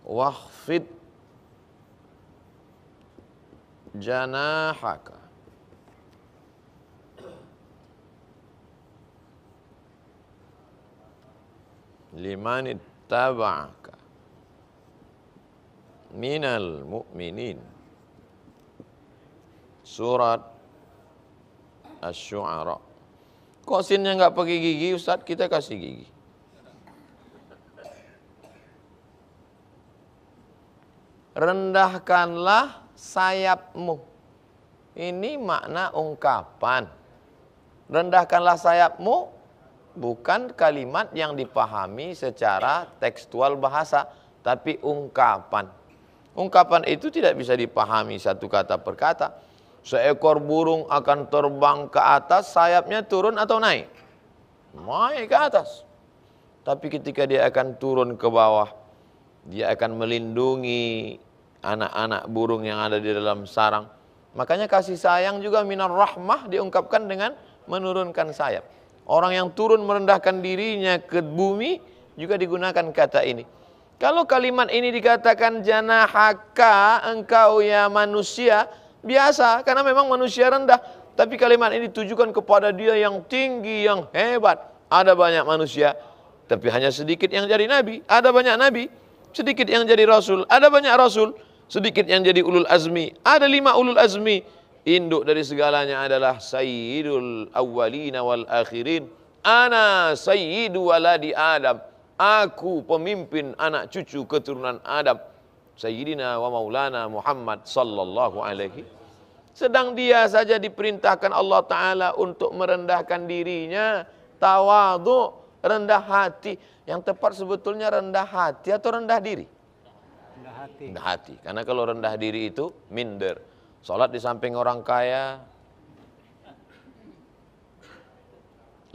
Wakhfid janahaka liman ittaba'aka minal mu'minin. Surat Asy-Syu'ara. Kok sinnya nggak pakai gigi, Ustaz? Kita kasih gigi. Rendahkanlah sayapmu. Ini makna ungkapan. Rendahkanlah sayapmu bukan kalimat yang dipahami secara tekstual bahasa, tapi ungkapan. Ungkapan itu tidak bisa dipahami satu kata per kata. Seekor burung akan terbang ke atas, sayapnya turun atau naik? Naik ke atas. Tapi ketika dia akan turun ke bawah, dia akan melindungi anak-anak burung yang ada di dalam sarang. Makanya kasih sayang juga minar rahmah diungkapkan dengan menurunkan sayap. Orang yang turun merendahkan dirinya ke bumi juga digunakan kata ini. Kalau kalimat ini dikatakan janahaka, engkau ya manusia, biasa karena memang manusia rendah. Tapi kalimat ini ditujukan kepada dia yang tinggi, yang hebat. Ada banyak manusia, tapi hanya sedikit yang jadi nabi. Ada banyak nabi, sedikit yang jadi rasul. Ada banyak rasul, sedikit yang jadi ulul azmi. Ada 5 ulul azmi. Induk dari segalanya adalah sayyidul awwalina wal akhirin. Ana sayyidu waladi Adam. Aku pemimpin anak cucu keturunan Adam. Sayyidina wa maulana Muhammad sallallahu alaihi. Sedang dia saja diperintahkan Allah Ta'ala untuk merendahkan dirinya. Tawadhu, rendah hati. Yang tepat sebetulnya rendah hati atau rendah diri? Rendah hati. Rendah hati. Karena kalau rendah diri itu minder. Salat di samping orang kaya.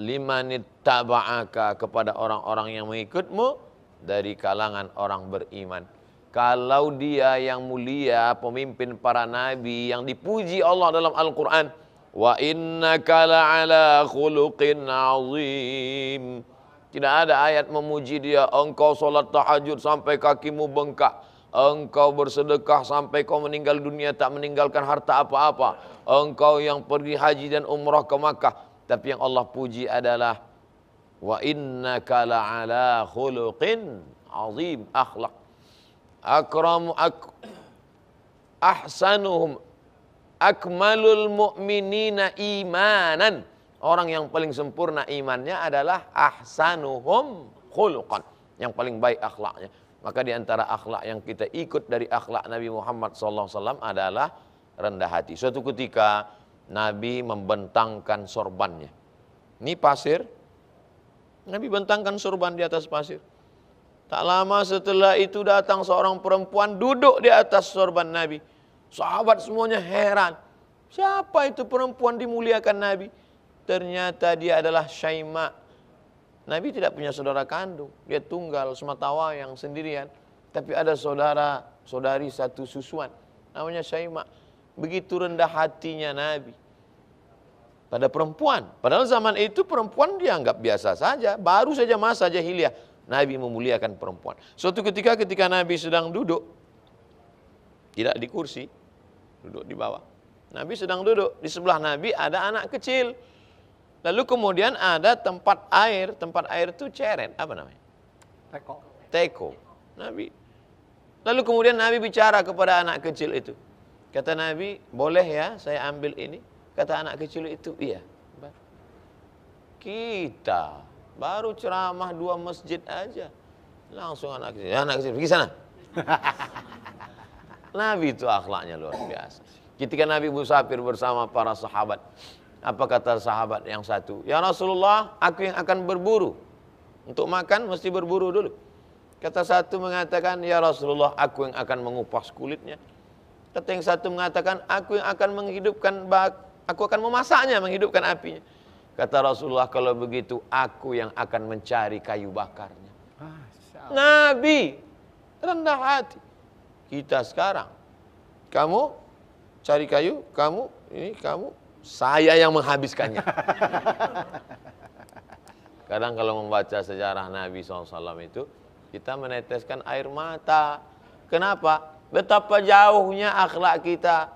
Limanittaba'aka, kepada orang-orang yang mengikutmu dari kalangan orang beriman. Kalau dia yang mulia, pemimpin para nabi yang dipuji Allah dalam Al-Quran, wa innaka la'ala khuluqin azim. Tidak ada ayat memuji dia, engkau salat tahajud sampai kakimu bengkak, engkau bersedekah sampai kau meninggal dunia tak meninggalkan harta apa-apa, engkau yang pergi haji dan umrah ke Makkah. Tapi yang Allah puji adalah wa innaka la'ala khuluqin azim, akhlak. Ahsanuhum akmalul mu'minina imanan. Orang yang paling sempurna imannya adalah ahsanuhum khuluqan, yang paling baik akhlaknya. Maka di antara akhlak yang kita ikut dari akhlak Nabi Muhammad SAW adalah rendah hati. Suatu ketika Nabi membentangkan sorbannya. Ini pasir. Nabi bentangkan sorban di atas pasir. Tak lama setelah itu datang seorang perempuan duduk di atas sorban Nabi. Sahabat semuanya heran. Siapa itu perempuan dimuliakan Nabi? Ternyata dia adalah Syaima. Nabi tidak punya saudara kandung. Dia tunggal semata wayang sendirian. Tapi ada saudari satu susuan. Namanya Syaima. Begitu rendah hatinya Nabi pada perempuan. Padahal zaman itu perempuan dianggap biasa saja. Baru saja masa jahiliyah. Nabi memuliakan perempuan. Suatu ketika Nabi sedang duduk. Tidak di kursi. Duduk di bawah. Nabi sedang duduk. Di sebelah Nabi ada anak kecil. Lalu kemudian ada tempat air. Tempat air itu ceret. Apa namanya? Teko. Nabi. Lalu kemudian Nabi bicara kepada anak kecil itu. Kata Nabi, boleh ya saya ambil ini? Kata anak kecil itu, iya. Kita baru ceramah 2 masjid aja. Langsung anak kecil pergi sana. Nabi itu akhlaknya luar biasa. Ketika Nabi musafir bersama para sahabat, apa kata sahabat yang satu? Ya Rasulullah, aku yang akan berburu. Untuk makan mesti berburu dulu. Kata satu mengatakan, ya Rasulullah, aku yang akan mengupas kulitnya. Kata yang satu mengatakan, aku yang akan menghidupkan aku akan memasaknya, menghidupkan apinya. Kata Rasulullah, kalau begitu aku yang akan mencari kayu bakarnya. Nabi rendah hati. Kita sekarang, kamu cari kayu, kamu, saya yang menghabiskannya. Kadang kalau membaca sejarah Nabi SAW itu, kita meneteskan air mata. Kenapa? Betapa jauhnya akhlak kita.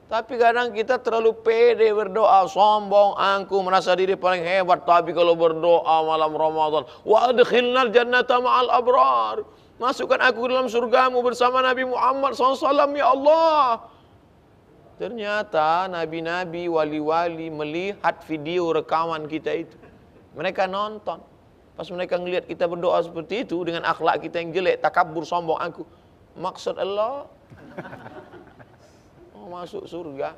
Tapi kadang kita terlalu pede berdoa, sombong, angkuh, merasa diri paling hebat. Tapi kalau berdoa malam Ramadan, wa adkhilnal jannata ma'al abrar. Masukkan aku dalam surgamu bersama Nabi Muhammad SAW, ya Allah. Ternyata nabi-nabi, wali-wali melihat video rekaman kita itu. Mereka nonton. Pas mereka ngelihat kita berdoa seperti itu dengan akhlak kita yang jelek, takabur, sombong, angkuh. Maksud Allah masuk surga.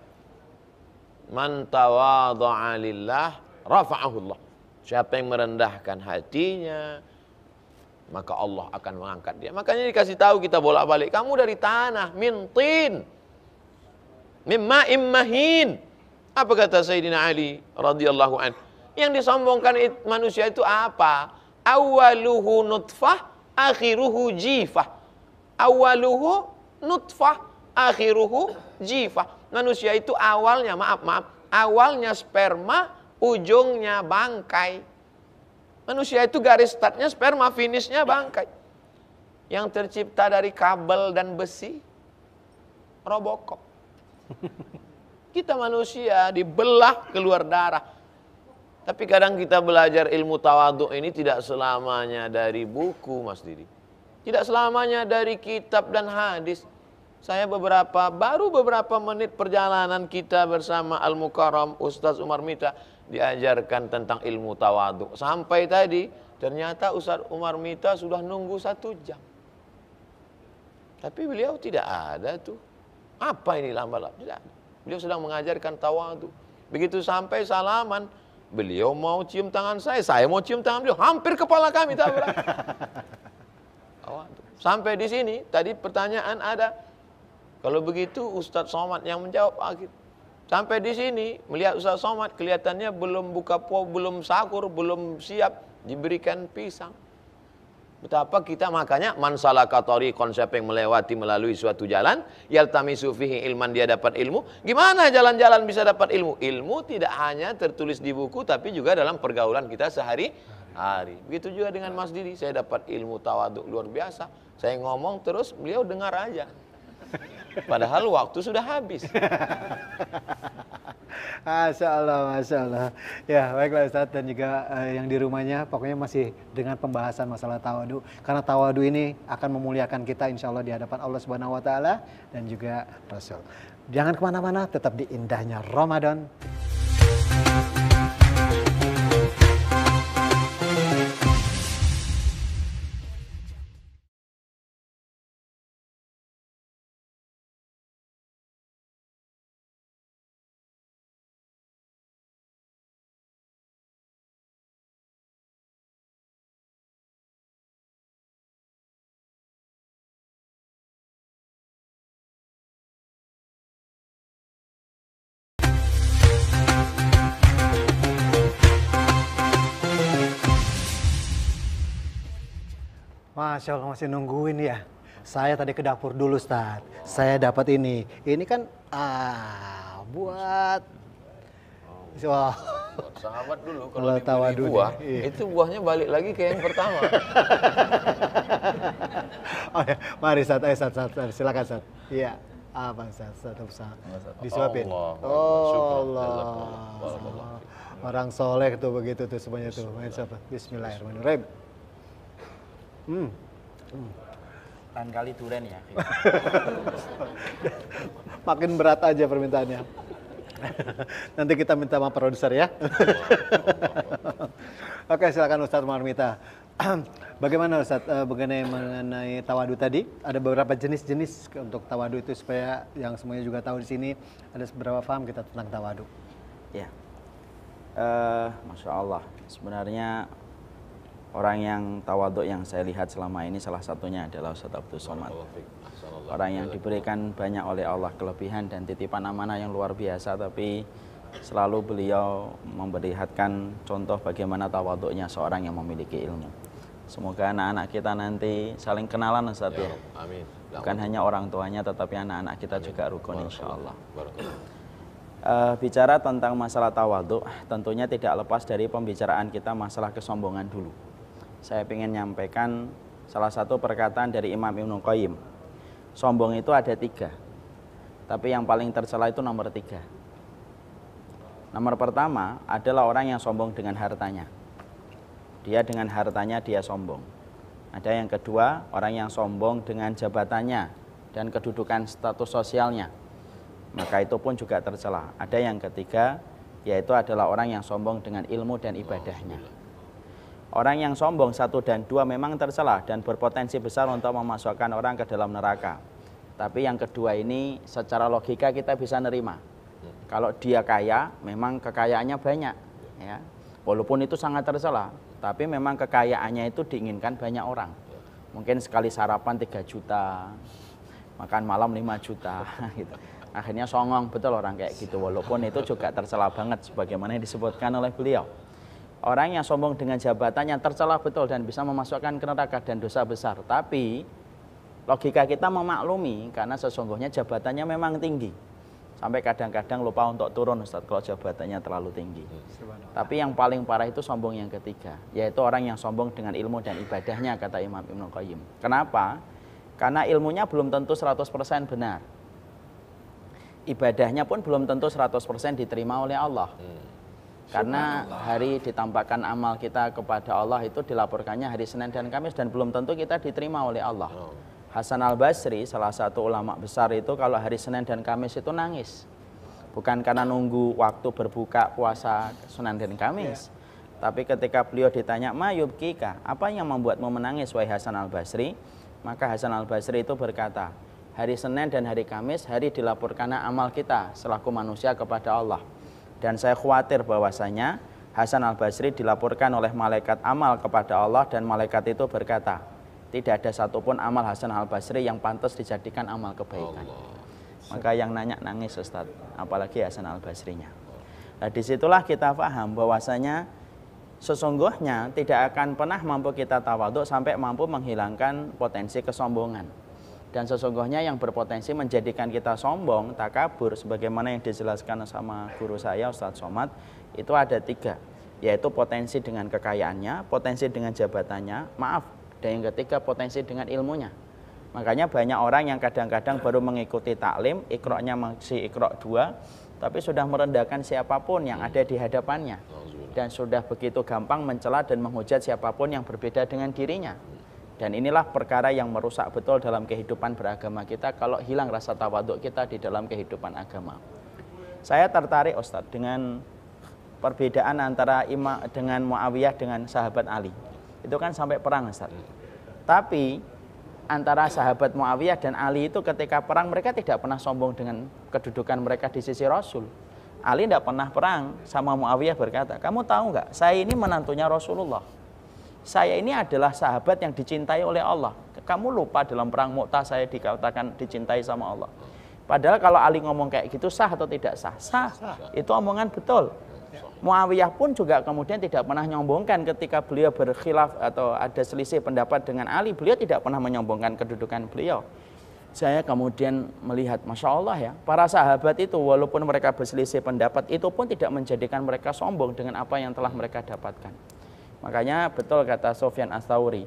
Man tawadha'a lillah rafa'ahu Allah. Siapa yang merendahkan hatinya, maka Allah akan mengangkat dia. Makanya dikasih tahu kita bolak-balik, kamu dari tanah, min tin, mimma immahin. Apa kata Sayyidina Ali radhiyallahu anhu? Yang disombongkan manusia itu apa? Awaluhu nutfah, akhiruhu jifah. Awaluhu nutfah, akhiruhu jifah. Manusia itu awalnya, awalnya sperma, ujungnya bangkai. Manusia itu garis startnya sperma, finishnya bangkai. Yang tercipta dari kabel dan besi, Robocop. Kita manusia dibelah keluar darah. Tapi kadang kita belajar ilmu tawadhu ini tidak selamanya dari buku, Mas Didi. Tidak selamanya dari kitab dan hadis. Saya baru beberapa menit perjalanan kita bersama Al-Mukarram Ustaz Umar Mita diajarkan tentang ilmu tawadhu. Sampai tadi ternyata Ustaz Umar Mita sudah nunggu 1 jam. Tapi beliau tidak ada tuh. Apa ini lambat-lambat? Tidak ada. Beliau sedang mengajarkan tawadhu. Begitu sampai salaman, beliau mau cium tangan saya mau cium tangan beliau. Hampir kepala kami tabrak. Sampai di sini tadi pertanyaan ada. Kalau begitu Ustadz Somad yang menjawab akhir. Sampai di sini melihat Ustadz Somad kelihatannya belum buka belum sahur, belum siap diberikan pisang. Betapa kita makanya man salaka tariqan, siapa yang melewati melalui suatu jalan, yaltamisu fihi ilman, dia dapat ilmu. Gimana jalan-jalan bisa dapat ilmu? Ilmu tidak hanya tertulis di buku tapi juga dalam pergaulan kita sehari-hari. Begitu juga dengan Mas Didi, saya dapat ilmu tawadhu luar biasa. Saya ngomong terus, beliau dengar aja. Padahal waktu sudah habis. Masya Allah, Masya Allah. Ya, baiklah Ustadz dan juga yang di rumahnya, pokoknya masih dengan pembahasan masalah tawadhu. Karena tawadhu ini akan memuliakan kita insya Allah di hadapan Allah Subhanahu Wa Taala dan juga Rasul. Jangan kemana-mana, tetap di indahnya Ramadan. Masya Allah, masih nungguin ya. Saya tadi ke dapur dulu, Ustaz. Saya dapat ini. Ini kan buat buat sahabat dulu kalau dibeli buah, iya. itu buahnya balik lagi ke yang pertama. Oh ya, mari Ustaz, silakan Ustaz. Iya. Apa Ustaz? Disuapin. Allah. Orang soleh tuh begitu tuh semuanya tuh. Bismillahirrahmanirrahim. Lain kali duren ya. Makin berat aja permintaannya. Nanti kita minta sama produser ya. Oke, silakan Ustadz Marmita. Bagaimana Ustadz mengenai tawadhu tadi? Ada beberapa jenis-jenis untuk tawadhu itu supaya yang semuanya juga tahu di sini ada seberapa paham kita tentang tawadhu. Ya, Masya Allah. Sebenarnya orang yang tawadhu yang saya lihat selama ini salah satunya adalah Ustadz Abdul Somad. Orang yang diberikan banyak oleh Allah kelebihan dan titipan amanah yang luar biasa, tapi selalu beliau memperlihatkan contoh bagaimana tawadhunya seorang yang memiliki ilmu. Semoga anak-anak kita nanti saling kenalan Ustadz ya. Amin. Bukan hanya orang tuanya tetapi anak-anak kita juga rukun insya Allah. Bicara tentang masalah tawadhu, tentunya tidak lepas dari pembicaraan kita masalah kesombongan dulu. Saya ingin nyampaikan salah satu perkataan dari Imam Ibnu Qayyim. sombong itu ada 3. Tapi yang paling tercela itu nomor 3. Nomor pertama adalah orang yang sombong dengan hartanya. Dia dengan hartanya dia sombong. Ada yang kedua, orang yang sombong dengan jabatannya dan kedudukan status sosialnya. Maka itu pun juga tercela. Ada yang ketiga, yaitu adalah orang yang sombong dengan ilmu dan ibadahnya. Orang yang sombong 1 dan 2 memang tercela dan berpotensi besar untuk memasukkan orang ke dalam neraka. Tapi yang kedua ini secara logika kita bisa nerima. Kalau dia kaya, memang kekayaannya banyak, ya. Walaupun itu sangat tercela, tapi memang kekayaannya itu diinginkan banyak orang. Mungkin sekali sarapan 3 juta, makan malam 5 juta, gitu. Akhirnya songong betul orang kayak gitu. Walaupun itu juga tercela banget, sebagaimana yang disebutkan oleh beliau. Orang yang sombong dengan jabatannya tercela betul dan bisa memasukkan ke neraka dan dosa besar. Tapi logika kita memaklumi karena sesungguhnya jabatannya memang tinggi. Sampai kadang-kadang lupa untuk turun Ustaz kalau jabatannya terlalu tinggi. Tapi yang paling parah itu sombong yang ketiga, yaitu orang yang sombong dengan ilmu dan ibadahnya, kata Imam Ibnu Qayyim. Kenapa? Karena ilmunya belum tentu 100% benar. Ibadahnya pun belum tentu 100% diterima oleh Allah. Karena hari ditampakkan amal kita kepada Allah itu dilaporkannya hari Senin dan Kamis dan belum tentu kita diterima oleh Allah. Hasan al-Basri, salah satu ulama besar itu kalau hari Senin dan Kamis itu nangis. Bukan karena nunggu waktu berbuka puasa Senin dan Kamis. Tapi ketika beliau ditanya, "Ma yubkika, apa yang membuatmu menangis wahai Hasan al-Basri?" Maka Hasan al-Basri itu berkata, hari Senin dan hari Kamis, hari dilaporkannya amal kita selaku manusia kepada Allah. Dan saya khawatir bahwasanya Hasan al-Basri dilaporkan oleh malaikat amal kepada Allah dan malaikat itu berkata, tidak ada satupun amal Hasan al-Basri yang pantas dijadikan amal kebaikan. Maka yang nanya nangis Ustaz, apalagi Hasan al-Basrinya. Nah disitulah kita paham bahwasanya sesungguhnya tidak akan pernah mampu kita tawadhu sampai mampu menghilangkan potensi kesombongan. Dan sesungguhnya yang berpotensi menjadikan kita sombong, takabur, sebagaimana yang dijelaskan sama guru saya Ustadz Somad, itu ada 3, yaitu potensi dengan kekayaannya, potensi dengan jabatannya, dan yang ketiga potensi dengan ilmunya. Makanya banyak orang yang kadang-kadang baru mengikuti taklim, ikroknya masih ikrok 2, tapi sudah merendahkan siapapun yang ada di hadapannya. Dan sudah begitu gampang mencela dan menghujat siapapun yang berbeda dengan dirinya. Dan inilah perkara yang merusak betul dalam kehidupan beragama kita kalau hilang rasa tawaduk kita di dalam kehidupan agama. Saya tertarik Ustadz dengan perbedaan antara dengan Muawiyah dengan sahabat Ali. Itu kan sampai perang Ustadz. Tapi antara sahabat Muawiyah dan Ali itu ketika perang mereka tidak pernah sombong dengan kedudukan mereka di sisi Rasul. Ali tidak pernah perang, sama Muawiyah berkata, kamu tahu nggak, saya ini menantunya Rasulullah. Saya ini adalah sahabat yang dicintai oleh Allah. Kamu lupa dalam perang Mu'tah saya dikatakan dicintai sama Allah. Padahal kalau Ali ngomong kayak gitu sah atau tidak sah? Sah. Itu omongan betul. Muawiyah pun juga kemudian tidak pernah menyombongkan ketika beliau berkhilaf atau ada selisih pendapat dengan Ali. Beliau tidak pernah menyombongkan kedudukan beliau. Saya kemudian melihat, Masya Allah ya, para sahabat itu walaupun mereka berselisih pendapat, itu pun tidak menjadikan mereka sombong dengan apa yang telah mereka dapatkan. Makanya betul kata Sufyan Ats-Tsauri,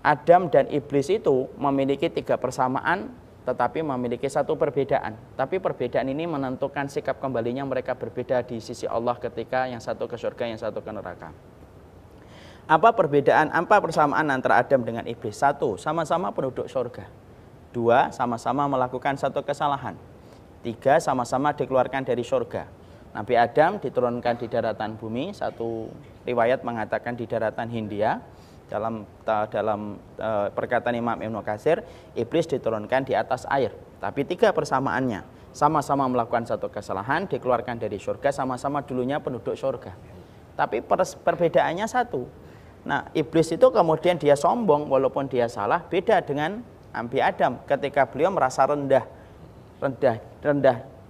Adam dan Iblis itu memiliki 3 persamaan tetapi memiliki 1 perbedaan. Tapi perbedaan ini menentukan sikap kembalinya mereka berbeda di sisi Allah ketika yang satu ke surga, yang satu ke neraka. Apa perbedaan, apa persamaan antara Adam dengan Iblis? 1, sama-sama penduduk surga. 2, sama-sama melakukan 1 kesalahan. 3, sama-sama dikeluarkan dari surga. Nabi Adam diturunkan di daratan bumi, 1 riwayat mengatakan di daratan Hindia. Dalam perkataan Imam Ibnu Katsir, Iblis diturunkan di atas air. Tapi 3 persamaannya, sama-sama melakukan 1 kesalahan, dikeluarkan dari surga, sama-sama dulunya penduduk surga. Tapi perbedaannya 1. Nah, Iblis itu kemudian dia sombong walaupun dia salah, beda dengan Nabi Adam ketika beliau merasa rendah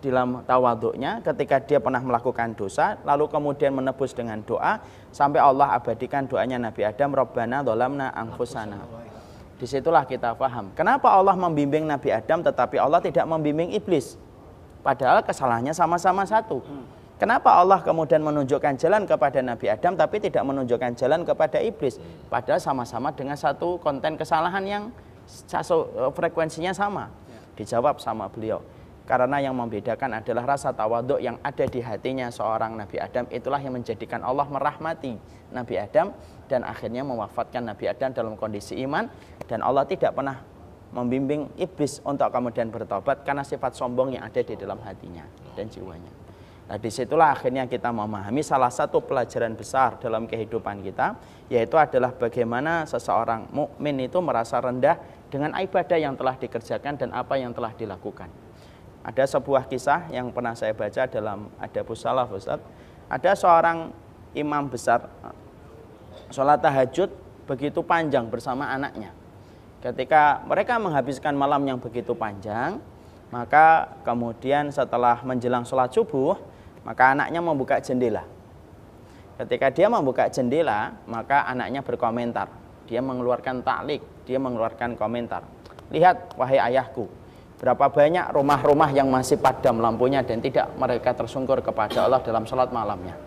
dalam tawaduknya ketika dia pernah melakukan dosa, lalu kemudian menebus dengan doa sampai Allah abadikan doanya Nabi Adam, Rabbana dzalamna anfusana. Disitulah kita paham kenapa Allah membimbing Nabi Adam tetapi Allah tidak membimbing Iblis, padahal kesalahannya sama-sama 1. Kenapa Allah kemudian menunjukkan jalan kepada Nabi Adam tapi tidak menunjukkan jalan kepada Iblis, padahal sama-sama dengan 1 konten kesalahan yang frekuensinya sama. Dijawab sama beliau. Karena yang membedakan adalah rasa tawaduk yang ada di hatinya seorang Nabi Adam. Itulah yang menjadikan Allah merahmati Nabi Adam dan akhirnya mewafatkan Nabi Adam dalam kondisi iman. Dan Allah tidak pernah membimbing iblis untuk kemudian bertobat karena sifat sombong yang ada di dalam hatinya dan jiwanya. Nah, disitulah akhirnya kita memahami salah satu pelajaran besar dalam kehidupan kita, yaitu adalah bagaimana seseorang mukmin itu merasa rendah dengan ibadah yang telah dikerjakan dan apa yang telah dilakukan. Ada sebuah kisah yang pernah saya baca dalam Adabus Salaf, Ustaz. Ada seorang imam besar sholat tahajud begitu panjang bersama anaknya. Ketika mereka menghabiskan malam yang begitu panjang, maka kemudian setelah menjelang sholat subuh, maka anaknya membuka jendela. Ketika dia membuka jendela, maka anaknya berkomentar. Dia mengeluarkan taklik, dia mengeluarkan komentar. Lihat, wahai ayahku, berapa banyak rumah-rumah yang masih padam lampunya dan tidak mereka tersungkur kepada Allah dalam sholat malamnya.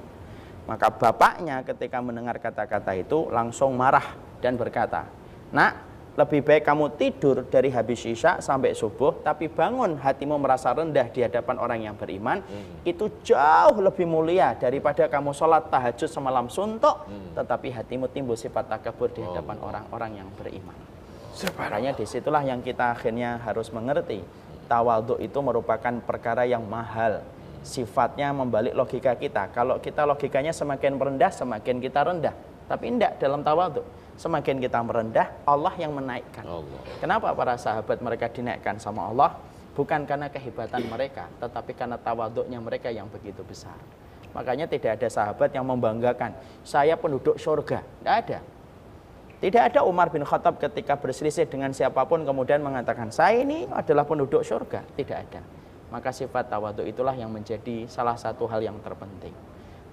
Maka bapaknya ketika mendengar kata-kata itu langsung marah dan berkata, "Nak, lebih baik kamu tidur dari habis isya sampai subuh, tapi bangun hatimu merasa rendah di hadapan orang yang beriman. Itu jauh lebih mulia daripada kamu sholat tahajud semalam suntuk, tetapi hatimu timbul sifat takabur di hadapan orang-orang yang beriman." Makanya disitulah yang kita akhirnya harus mengerti. Tawadhu itu merupakan perkara yang mahal. Sifatnya membalik logika kita. Kalau kita logikanya semakin merendah, semakin kita rendah. Tapi tidak dalam tawadhu. Semakin kita merendah, Allah yang menaikkan. Kenapa para sahabat mereka dinaikkan sama Allah? Bukan karena kehebatan mereka, tetapi karena tawaduknya mereka yang begitu besar. Makanya tidak ada sahabat yang membanggakan, saya penduduk surga. Tidak ada. Tidak ada Umar bin Khattab ketika berselisih dengan siapapun kemudian mengatakan, saya ini adalah penduduk surga. Tidak ada. Maka sifat tawaduk itulah yang menjadi salah satu hal yang terpenting.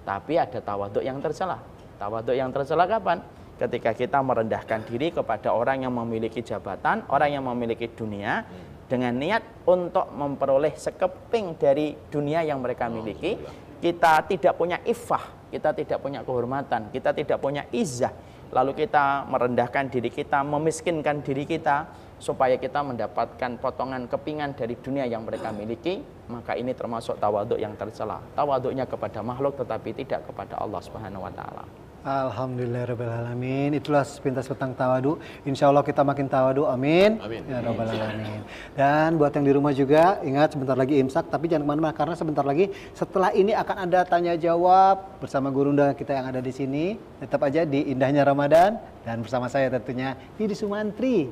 Tapi ada tawaduk yang tercela. Tawaduk yang tercela kapan? Ketika kita merendahkan diri kepada orang yang memiliki jabatan, orang yang memiliki dunia, dengan niat untuk memperoleh sekeping dari dunia yang mereka miliki, kita tidak punya iffah, kita tidak punya kehormatan, kita tidak punya izzah, lalu kita merendahkan diri kita, memiskinkan diri kita, supaya kita mendapatkan potongan kepingan dari dunia yang mereka miliki, maka ini termasuk tawaduk yang tercela. Tawaduknya kepada makhluk tetapi tidak kepada Allah Subhanahu wa taala. Alhamdulillahirrahmanirrahim. Itulah sepintas tentang tawadu. Insya Allah kita makin tawadu. Amin. Amin. Ya Rabbal Alamin. Dan buat yang di rumah juga, ingat sebentar lagi imsak. Tapi jangan kemana-mana karena sebentar lagi setelah ini akan ada tanya jawab bersama gurunda kita yang ada di sini. Tetap aja di indahnya Ramadan dan bersama saya tentunya Didi Sumantri.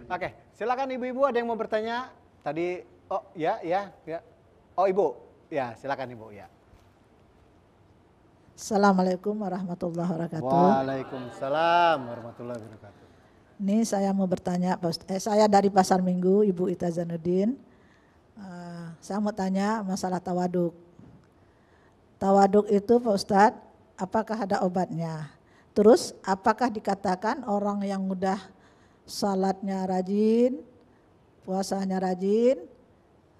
Oke, silakan ibu-ibu ada yang mau bertanya? Tadi, oh ya. Oh ibu, ya silakan ibu ya. Assalamualaikum warahmatullahi wabarakatuh. Waalaikumsalam warahmatullahi wabarakatuh. Ini saya mau bertanya, saya dari Pasar Minggu, Ibu Ita Zainuddin. Saya mau tanya masalah tawaduk. Tawaduk itu Pak Ustadz, apakah ada obatnya? Terus apakah dikatakan orang yang mudah salatnya rajin, puasanya rajin,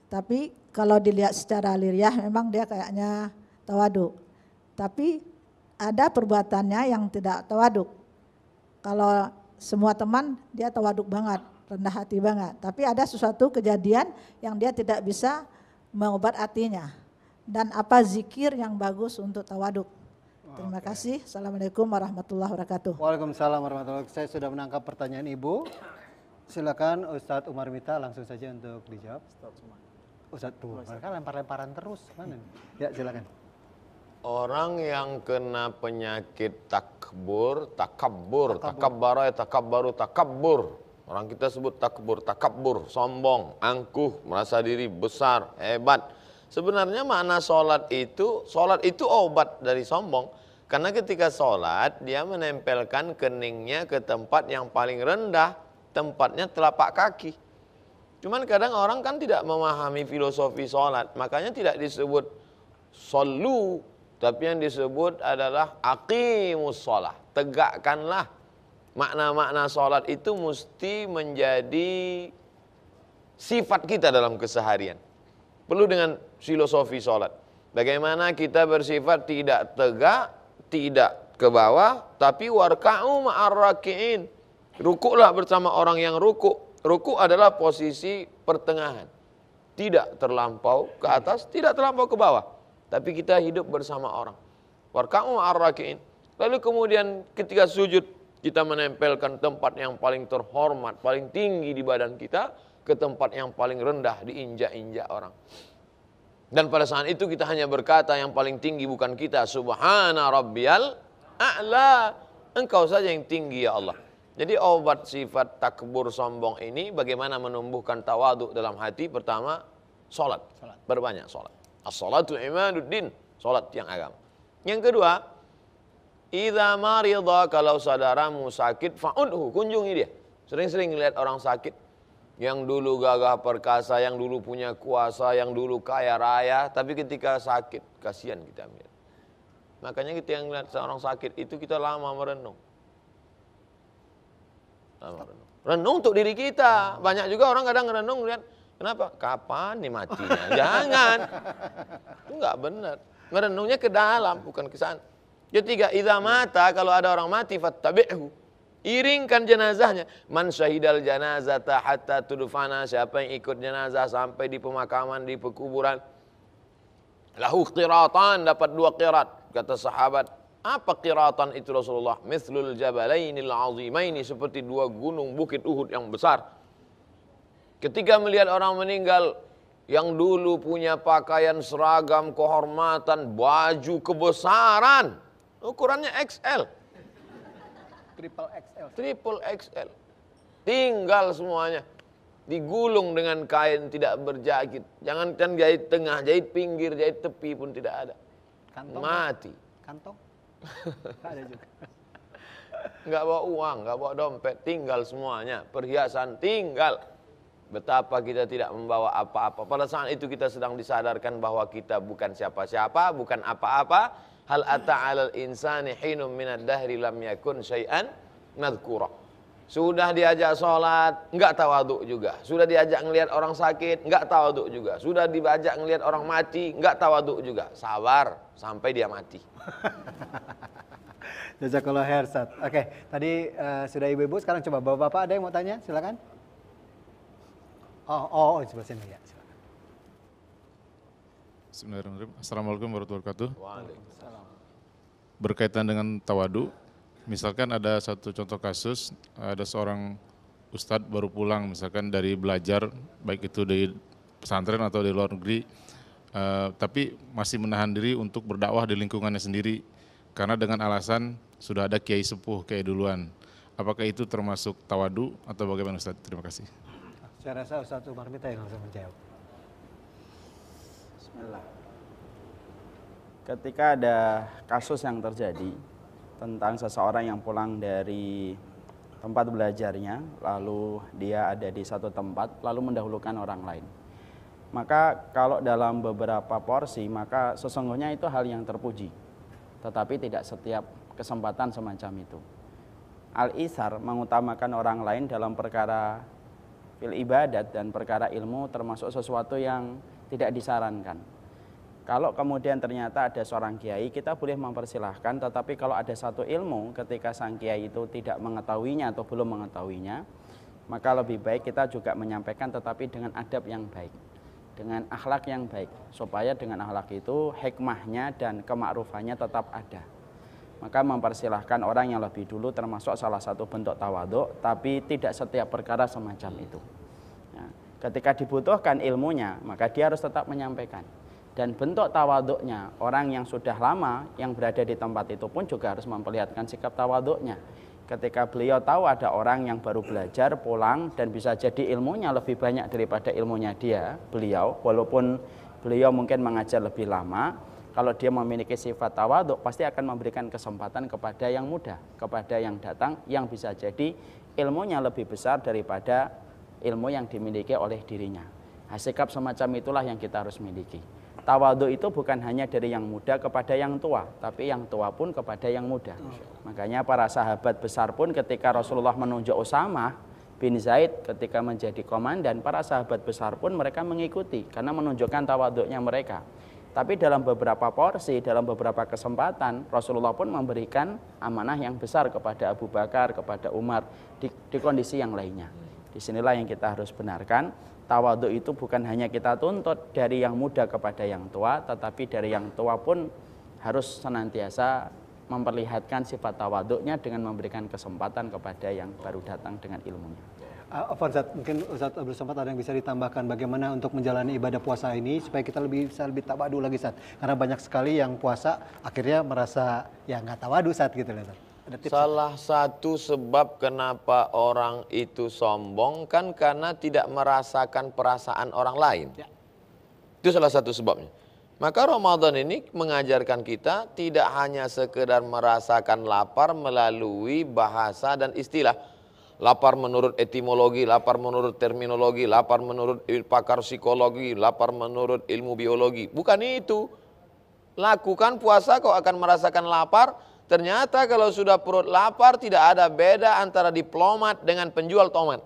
tapi kalau dilihat secara liriah memang dia kayaknya tawaduk. Tapi ada perbuatannya yang tidak tawaduk. Kalau semua teman dia tawaduk banget, rendah hati banget. Tapi ada sesuatu kejadian yang dia tidak bisa mengobat hatinya. Dan apa zikir yang bagus untuk tawaduk? Terima kasih. Assalamualaikum warahmatullahi wabarakatuh. Waalaikumsalam warahmatullahi wabarakatuh. Saya sudah menangkap pertanyaan ibu. Silakan Ustadz Umar Mita langsung saja untuk dijawab. Ustadz tuh, mereka lempar-lemparan terus. Mana nih? Ya silakan. Orang yang kena penyakit takabur, takabbur. Orang kita sebut takabur, sombong, angkuh, merasa diri besar, hebat. Sebenarnya makna sholat itu obat dari sombong. Karena ketika sholat, dia menempelkan keningnya ke tempat yang paling rendah. tempatnya telapak kaki. Cuman kadang orang kan tidak memahami filosofi sholat, makanya tidak disebut shollu, tapi yang disebut adalah aqimus sholat, tegakkanlah. Makna-makna sholat itu mesti menjadi sifat kita dalam keseharian. Perlu dengan filosofi sholat. Bagaimana kita bersifat tidak tegak, tidak ke bawah, tapi warka'u ma'ar raki'in. Rukuklah bersama orang yang rukuk. Rukuk adalah posisi pertengahan. Tidak terlampau ke atas, tidak terlampau ke bawah. Tapi kita hidup bersama orang. Warka'u ma'ar raki'in. Lalu kemudian ketika sujud, kita menempelkan tempat yang paling terhormat, paling tinggi di badan kita, ke tempat yang paling rendah, diinjak-injak orang. Dan pada saat itu kita hanya berkata yang paling tinggi bukan kita, subhana rabbiyal a'la, engkau saja yang tinggi ya Allah. Jadi obat sifat takbur sombong ini bagaimana menumbuhkan tawaduk dalam hati? Pertama, sholat. Berbanyak sholat. As-sholatu imaduddin, sholat yang agama. Yang kedua, idza maridha, kalau saudaramu sakit, fa'udhu, kunjungi dia. Sering-sering lihat orang sakit, yang dulu gagah perkasa, yang dulu punya kuasa, yang dulu kaya raya, tapi ketika sakit, kasihan kita melihat. Makanya kita yang lihat seorang sakit itu kita lama merenung. Renung untuk diri kita. Banyak juga orang kadang renung lihat, kenapa? Kapan nih matinya? Jangan. Itu enggak benar. Merenungnya ke dalam, bukan ke sana. Ketiga, idza mata, kalau ada orang mati, fattabi'hu. Iringkan jenazahnya. Man syahidal janazata hatta tudfana, siapa yang ikut jenazah sampai di pemakaman, di pekuburan. Lahu qiratan, dapat 2 qirat. Kata sahabat, apa qiratan itu Rasulullah? Mithlul jabalainil azimaini, seperti 2 gunung bukit Uhud yang besar. Ketika melihat orang meninggal yang dulu punya pakaian seragam kehormatan, baju kebesaran, ukurannya XL. Triple XL. Tinggal semuanya. Digulung dengan kain tidak berjahit. Jangankan jahit tengah, jahit pinggir, jahit tepi pun tidak ada. Kantong? Mati. Kantong? Nggak ada juga. Nggak bawa uang, nggak bawa dompet, tinggal semuanya. Perhiasan tinggal. Betapa kita tidak membawa apa-apa. Pada saat itu kita sedang disadarkan bahwa kita bukan siapa-siapa, bukan apa-apa. Hal ata'alal insani hinum minad dahri lam yakun syai'an madhkura. Sudah diajak sholat, enggak tawaduk juga. Sudah diajak ngelihat orang sakit, enggak tawaduk juga. Sudah diajak ngelihat orang mati, enggak tawaduk juga. Sabar sampai dia mati. Jazakallah khair, Ustaz. Oke, tadi sudah ibu-ibu, sekarang coba bapak-bapak ada yang mau tanya? Silakan. Oh, sebelah sini ya. Silakan. Bismillahirrahmanirrahim. Assalamualaikum warahmatullahi wabarakatuh. Waalaikumsalam. Berkaitan dengan tawadu, misalkan ada satu contoh kasus, ada seorang ustadz baru pulang misalkan dari belajar, baik itu dari pesantren atau di luar negeri, tapi masih menahan diri untuk berdakwah di lingkungannya sendiri, karena dengan alasan sudah ada kiai sepuh kayak duluan. Apakah itu termasuk tawadu atau bagaimana Ustadz? Terima kasih. Saya rasa Ustadz Umar Mita yang langsung menjawab. Bismillah. Ketika ada kasus yang terjadi tentang seseorang yang pulang dari tempat belajarnya, lalu dia ada di satu tempat, lalu mendahulukan orang lain. Maka kalau dalam beberapa porsi, maka sesungguhnya itu hal yang terpuji. Tetapi tidak setiap kesempatan semacam itu. Al-Isar mengutamakan orang lain dalam perkara fil ibadat dan perkara ilmu termasuk sesuatu yang tidak disarankan. Kalau kemudian ternyata ada seorang kiai, kita boleh mempersilahkan, tetapi kalau ada satu ilmu ketika sang kiai itu tidak mengetahuinya atau belum mengetahuinya, maka lebih baik kita juga menyampaikan tetapi dengan adab yang baik, dengan akhlak yang baik, supaya dengan akhlak itu hikmahnya dan kemakrufannya tetap ada. Maka mempersilahkan orang yang lebih dulu termasuk salah satu bentuk tawadhu, tapi tidak setiap perkara semacam itu. Nah, ketika dibutuhkan ilmunya, maka dia harus tetap menyampaikan. Dan bentuk tawaduknya, orang yang sudah lama yang berada di tempat itu pun juga harus memperlihatkan sikap tawaduknya. Ketika beliau tahu ada orang yang baru belajar, pulang, dan bisa jadi ilmunya lebih banyak daripada ilmunya beliau, walaupun beliau mungkin mengajar lebih lama, kalau dia memiliki sifat tawaduk, pasti akan memberikan kesempatan kepada yang muda, kepada yang datang, yang bisa jadi ilmunya lebih besar daripada ilmu yang dimiliki oleh dirinya. Nah, sikap semacam itulah yang kita harus miliki. Tawadhu itu bukan hanya dari yang muda kepada yang tua, tapi yang tua pun kepada yang muda. Makanya para sahabat besar pun ketika Rasulullah menunjuk Usamah bin Zaid ketika menjadi komandan, para sahabat besar pun mereka mengikuti karena menunjukkan tawadhunya mereka. Tapi dalam beberapa porsi, dalam beberapa kesempatan, Rasulullah pun memberikan amanah yang besar kepada Abu Bakar, kepada Umar, di kondisi yang lainnya. Disinilah yang kita harus benarkan. Tawadhu itu bukan hanya kita tuntut dari yang muda kepada yang tua, tetapi dari yang tua pun harus senantiasa memperlihatkan sifat tawadhunya dengan memberikan kesempatan kepada yang baru datang dengan ilmunya. Ustaz, mungkin Ustaz Abdul Somad ada yang bisa ditambahkan bagaimana untuk menjalani ibadah puasa ini supaya kita bisa lebih tawadhu lagi, Ustaz. Karena banyak sekali yang puasa akhirnya merasa ya nggak tawadhu, Ustaz, gitu loh, Ustaz. Salah satu sebab kenapa orang itu sombong kan karena tidak merasakan perasaan orang lain. Ya. Itu salah satu sebabnya. Maka Ramadan ini mengajarkan kita tidak hanya sekedar merasakan lapar melalui bahasa dan istilah. Lapar menurut etimologi, lapar menurut terminologi, lapar menurut pakar psikologi, lapar menurut ilmu biologi. Bukan itu. Lakukan puasa kau akan merasakan lapar. Ternyata kalau sudah perut lapar tidak ada beda antara diplomat dengan penjual tomat.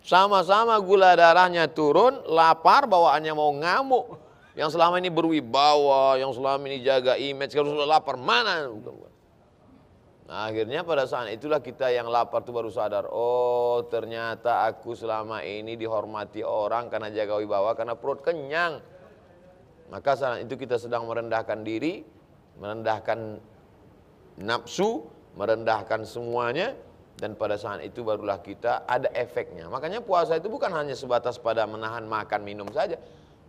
Sama-sama gula darahnya turun, lapar, bawaannya mau ngamuk. Yang selama ini berwibawa, yang selama ini jaga image, kalau sudah lapar mana? Nah, akhirnya pada saat itulah kita yang lapar itu baru sadar, oh ternyata aku selama ini dihormati orang karena jaga wibawa, karena perut kenyang. Maka saat itu kita sedang merendahkan diri, merendahkan nafsu, merendahkan semuanya, dan pada saat itu barulah kita ada efeknya. Makanya puasa itu bukan hanya sebatas pada menahan makan minum saja.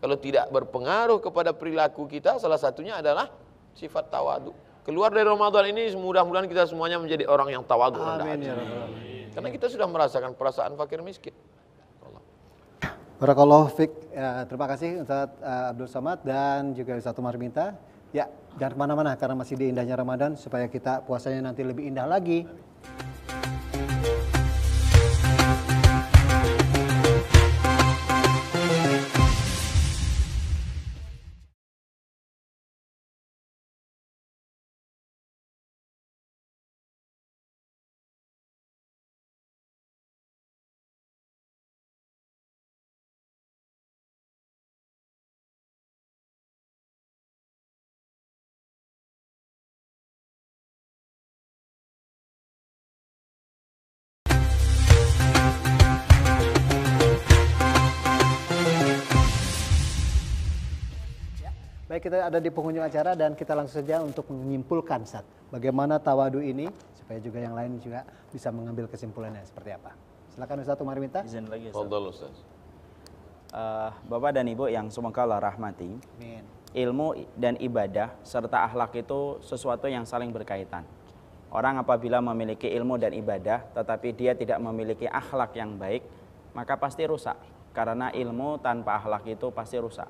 Kalau tidak berpengaruh kepada perilaku kita, salah satunya adalah sifat tawadhu. Keluar dari Ramadan ini mudah-mudahan kita semuanya menjadi orang yang tawadhu rendah hati. Karena kita sudah merasakan perasaan fakir miskin. Barakallahu fiik. Ya, terima kasih Ustaz Abdul Somad dan juga Ustaz Umar Minta. Ya, jangan kemana-mana karena masih di indahnya Ramadan supaya kita puasanya nanti lebih indah lagi. Baik, kita ada di penghujung acara dan kita langsung saja untuk menyimpulkan, Ustaz, bagaimana tawadhu ini supaya juga yang lain juga bisa mengambil kesimpulannya seperti apa. Silakan Ustaz Umar Minta. Izin lagi, Ustaz. Bapak dan Ibu yang semoga Allah rahmati. Amin. Ilmu dan ibadah serta akhlak itu sesuatu yang saling berkaitan. Orang apabila memiliki ilmu dan ibadah tetapi dia tidak memiliki akhlak yang baik, maka pasti rusak. Karena ilmu tanpa akhlak itu pasti rusak.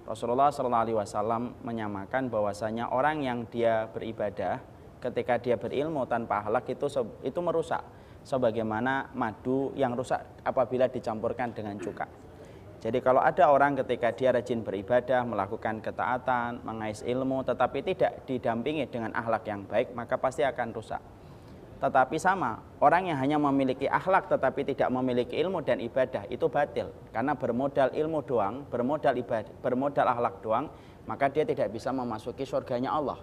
Rasulullah SAW menyamakan bahwasanya orang yang dia beribadah ketika dia berilmu tanpa akhlak itu merusak, sebagaimana madu yang rusak apabila dicampurkan dengan cuka. Jadi kalau ada orang ketika dia rajin beribadah, melakukan ketaatan, mengais ilmu, tetapi tidak didampingi dengan akhlak yang baik, maka pasti akan rusak. Tetapi sama, orang yang hanya memiliki akhlak tetapi tidak memiliki ilmu dan ibadah itu batil. Karena bermodal ilmu doang, bermodal ibadah, bermodal akhlak doang, maka dia tidak bisa memasuki surganya Allah.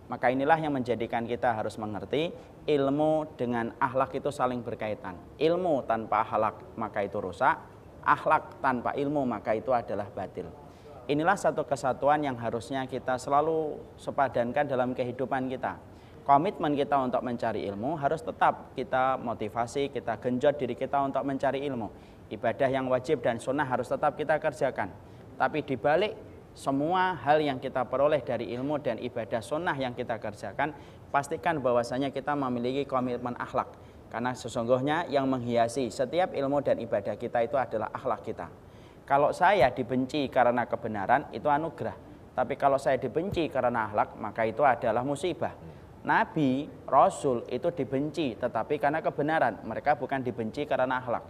Maka inilah yang menjadikan kita harus mengerti ilmu dengan akhlak itu saling berkaitan. Ilmu tanpa akhlak maka itu rusak, akhlak tanpa ilmu maka itu adalah batil. Inilah satu kesatuan yang harusnya kita selalu sepadankan dalam kehidupan kita. Komitmen kita untuk mencari ilmu harus tetap kita motivasi, kita genjot diri kita untuk mencari ilmu. Ibadah yang wajib dan sunnah harus tetap kita kerjakan. Tapi dibalik semua hal yang kita peroleh dari ilmu dan ibadah sunnah yang kita kerjakan, pastikan bahwasanya kita memiliki komitmen akhlak. Karena sesungguhnya yang menghiasi setiap ilmu dan ibadah kita itu adalah akhlak kita. Kalau saya dibenci karena kebenaran, itu anugerah. Tapi kalau saya dibenci karena akhlak, maka itu adalah musibah. Nabi, Rasul itu dibenci tetapi karena kebenaran. Mereka bukan dibenci karena akhlak.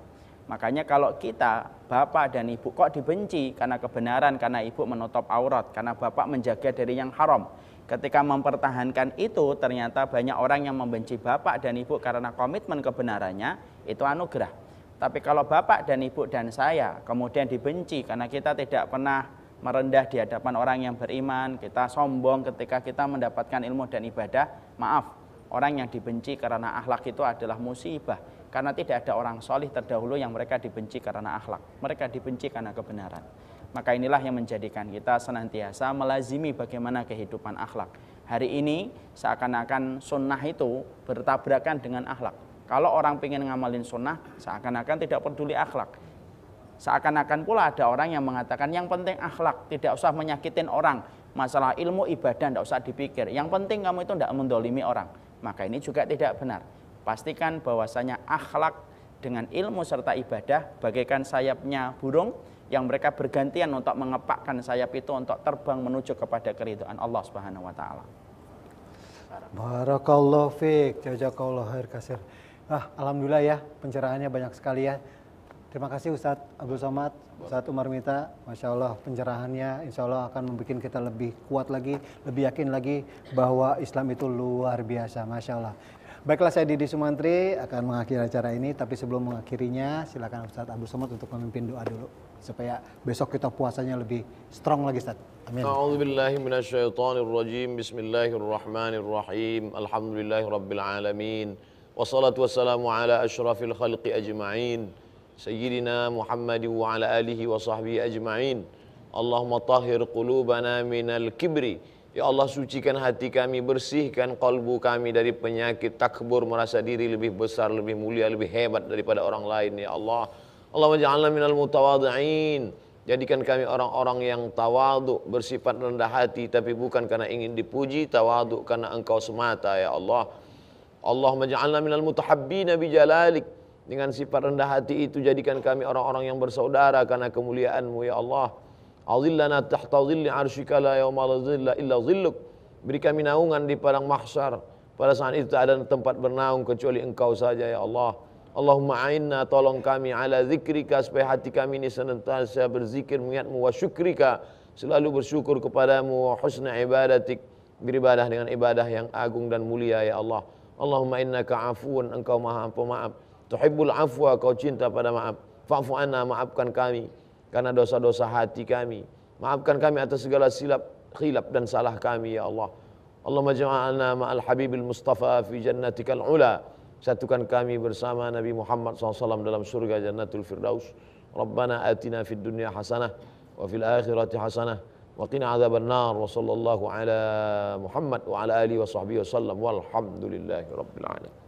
Makanya kalau kita, bapak dan ibu kok dibenci karena kebenaran, karena ibu menutup aurat, karena bapak menjaga dari yang haram. Ketika mempertahankan itu, ternyata banyak orang yang membenci bapak dan ibu karena komitmen kebenarannya, itu anugerah. Tapi kalau bapak dan ibu dan saya kemudian dibenci karena kita tidak pernah merendah di hadapan orang yang beriman, kita sombong ketika kita mendapatkan ilmu dan ibadah, maaf, orang yang dibenci karena akhlak itu adalah musibah. Karena tidak ada orang solih terdahulu yang mereka dibenci karena akhlak, mereka dibenci karena kebenaran. Maka inilah yang menjadikan kita senantiasa melazimi bagaimana kehidupan akhlak. Hari ini seakan-akan sunnah itu bertabrakan dengan akhlak. Kalau orang ingin ngamalin sunnah, seakan-akan tidak peduli akhlak. Seakan-akan pula ada orang yang mengatakan yang penting akhlak, tidak usah menyakitin orang. Masalah ilmu ibadah tidak usah dipikir. Yang penting kamu itu tidak mendolimi orang. Maka ini juga tidak benar. Pastikan bahwasanya akhlak dengan ilmu serta ibadah bagaikan sayapnya burung yang mereka bergantian untuk mengepakkan sayap itu untuk terbang menuju kepada keridhaan Allah Subhanahu wa taala. Barakallahu fiik, jazakallahu khair kasir. Alhamdulillah ya, pencerahannya banyak sekali ya. Terima kasih Ustadz Abdul Somad, Ustadz Umar Mita. Masya Allah pencerahannya insya Allah akan membuat kita lebih kuat lagi, lebih yakin lagi bahwa Islam itu luar biasa. Masya Allah. Baiklah, saya Didi Sumantri akan mengakhiri acara ini. Tapi sebelum mengakhirinya silakan Ustadz Abdul Somad untuk memimpin doa dulu. Supaya besok kita puasanya lebih strong lagi Ustadz. Amin. A'udzubillahi minasyaitonirrajim. Bismillahirrahmanirrahim. Alhamdulillahirabbil alamin. Wassalatu wassalamu ala asyrafil khalqi ajma'in. Sayyidina Muhammad wa ala alihi wa sahbihi ajma'in. Allahumma tahhir qulubana minal kibri. Ya Allah, sucikan hati kami, bersihkan kalbu kami dari penyakit takbur, merasa diri lebih besar, lebih mulia, lebih hebat daripada orang lain. Ya Allah, Allahumma ja'alna minal mutawadhi'in. Jadikan kami orang-orang yang tawadhu, bersifat rendah hati, tapi bukan karena ingin dipuji, tawadhu karena Engkau semata. Ya Allah, Allahumma ja'alna minal mutahabbina bijalalik. Dengan sifat rendah hati itu jadikan kami orang-orang yang bersaudara karena kemuliaan-Mu. Ya Allah, azillana tahta zilli arsyika la yawma la zilla illa zilluk. Beri kami naungan di padang mahsyar. Pada saat itu tak ada tempat bernaung kecuali Engkau saja. Ya Allah, Allahumma a'inna, tolong kami ala zikrika, supaya hati kami ini senantiasa berzikir mengingat-Mu, wa syukrika, selalu bersyukur kepadamu, wa husna ibadatik, beribadah dengan ibadah yang agung dan mulia. Ya Allah, Allahumma innaka afuun, Engkau maha pemaaf, tuhibbul afwa, Kau cinta pada maaf. Fa'fu anna, maafkan kami karena dosa-dosa hati kami. Maafkan kami atas segala khilaf dan salah kami. Ya Allah, Allahumma ja'alna ma'al habibil mustafa fi jannatikal ula. Satukan kami bersama Nabi Muhammad SAW dalam surga Jannatul Firdaus. Rabbana atina fid dunya hasanah wa fil akhirati hasanah wa qina adzaban nar. Wa sallallahu ala Muhammad wa ala alihi wa sahbihi wasallam walhamdulillahi rabbil alamin.